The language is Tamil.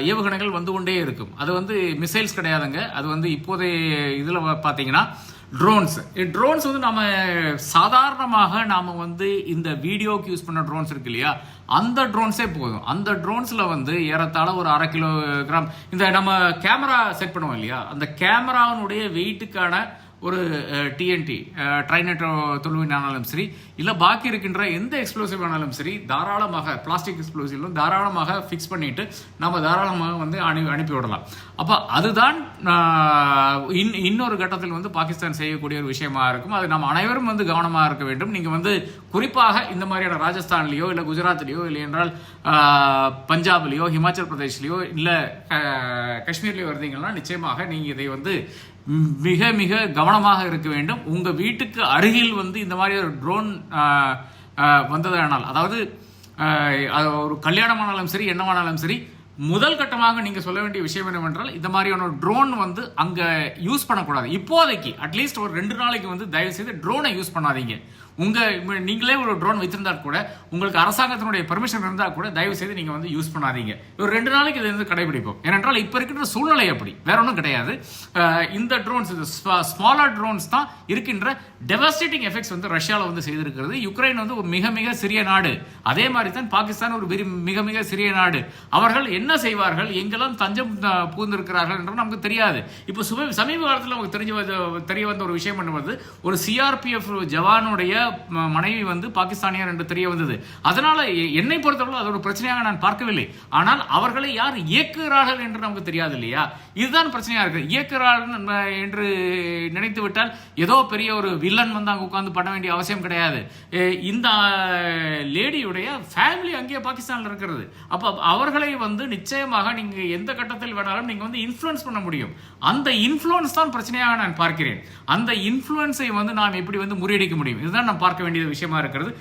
ஏவுகணைகள் வந்து கொண்டே இருக்கும். அது வந்து மிசைல்ஸ் கிடையாதுங்க. அது வந்து இப்போதைய இதில் பார்த்தீங்கன்னா ட்ரோன்ஸ் வந்து நம்ம சாதாரணமாக நாம வந்து இந்த வீடியோக்கு யூஸ் பண்ண ட்ரோன்ஸ் இருக்கு இல்லையா, அந்த ட்ரோன்ஸே போதும். அந்த ட்ரோன்ஸ்ல வந்து ஏறத்தாழ ஒரு 1/2 கிலோகிராம் இந்த நம்ம கேமரா செட் பண்ணுவோம் இல்லையா, அந்த கேமராவினுடைய வெயிட்டுக்கான ஒரு டிஎன்டி ட்ரைனேட்டோ தொழுவினாலும் சரி, இல்லை பாக்கி இருக்கின்ற எந்த எக்ஸ்ப்ளோசிவ் ஆனாலும் சரி, தாராளமாக பிளாஸ்டிக் எக்ஸ்ப்ளோசிவ்லும் தாராளமாக ஃபிக்ஸ் பண்ணிட்டு நம்ம தாராளமாக வந்து அனுப்பி விடலாம். அப்போ அதுதான் இன்னொரு கட்டத்தில் வந்து பாகிஸ்தான் செய்யக்கூடிய ஒரு விஷயமா இருக்கும். அது நம்ம அனைவரும் வந்து கவனமாக இருக்க வேண்டும். நீங்கள் வந்து குறிப்பாக இந்த மாதிரியான ராஜஸ்தான்லேயோ இல்லை குஜராத்லேயோ இல்லை என்றால் பஞ்சாப்லேயோ ஹிமாச்சல் பிரதேஷ்லேயோ இல்லை காஷ்மீர்லேயோ வருதீங்கன்னா நிச்சயமாக நீங்கள் இதை வந்து மிக மிக கவனமாக இருக்க வேண்டும். உங்க வீட்டுக்கு அருகில் வந்து இந்த மாதிரி ஒரு ட்ரோன் வந்ததானால், அதாவது ஒரு கல்யாணமானாலும் சரி என்னவானாலும் சரி, முதல் கட்டமாக நீங்க சொல்ல வேண்டிய விஷயம் என்னவென்றால், இந்த மாதிரியான ட்ரோன் வந்து அங்க யூஸ் பண்ணக்கூடாது. இப்போதைக்கு அட்லீஸ்ட் ஒரு 2 நாளைக்கு வந்து தயவு செய்து ட்ரோனை யூஸ் பண்ணாதீங்க. நீங்களே ஒரு ட்ரோன் வைத்திருந்தா கூட, உங்களுக்கு அரசாங்கத்தினுடைய பெர்மிஷன் இருந்தால் கூட தயவு செய்து நீங்க வந்து யூஸ் பண்ணாதீங்க. ஒரு 2 நாளைக்கு இதை வந்து கடைபிடிப்போம். ஏனென்றால் இப்ப இருக்கின்ற சூழ்நிலை அப்படி, வேற ஒன்றும் கிடையாது. இந்த ட்ரோன்ஸ், ஸ்மாலர் ட்ரோன்ஸ் தான் இருக்கின்ற டெவாஸ்டேட்டிங் எஃபெக்ட்ஸ் வந்து ரஷ்யாவில் வந்து செய்திருக்கிறது. யுக்ரைன் வந்து ஒரு மிக மிக சிறிய நாடு, அதே மாதிரி தான் பாகிஸ்தான் ஒரு மிக மிக சிறிய நாடு. அவர்கள் என்ன செய்வார்கள், எங்கெல்லாம் தஞ்சம் பூந்திருக்கிறார்கள் என்று நமக்கு தெரியாது. இப்போ சமீப காலத்தில் நமக்கு தெரிய வந்த ஒரு விஷயம் என்னவது, ஒரு சிஆர்பிஎஃப் ஜவானுடைய மனைவி வந்து பாகிஸ்தானியர் என்று தெரிய வந்தது. அதனால என்னை பொறுத்தவரை அது ஒரு பிரச்சனையாக நான் பார்க்கவில்லை. ஆனால் அவர்களை யார் இயக்குகிறார்கள் என்று நமக்கு தெரியாது இல்லையா, இதுதான் பிரச்சனையா இருக்கு. இயக்குகிறார்கள் என்று நினைத்து விட்டால் ஏதோ பெரிய ஒரு வில்லன் வந்து அங்க உட்கார்ந்து பண்ண வேண்டிய அவசியம் கிடையாது. இந்த லேடியுடைய ஃபேமிலி அங்கேயே பாகிஸ்தான்ல இருக்கிறது. அப்ப அவர்களை வந்து நிச்சயமாக நீங்க எந்த கட்டத்தில் வேணாலும் நீங்க வந்து இன்ஃப்ளூயன்ஸ் பண்ண முடியும். அந்த இன்ஃப்ளூயன்ஸ் தான் பிரச்சனையாக நான் பார்க்கிறேன். அந்த இன்ஃப்ளூயன்ஸை வந்து நாம் எப்படி வந்து முறியடிக்க முடியும், இதுதான் நாம் பார்க்க வேண்டிய விஷயமா இருக்கிறது.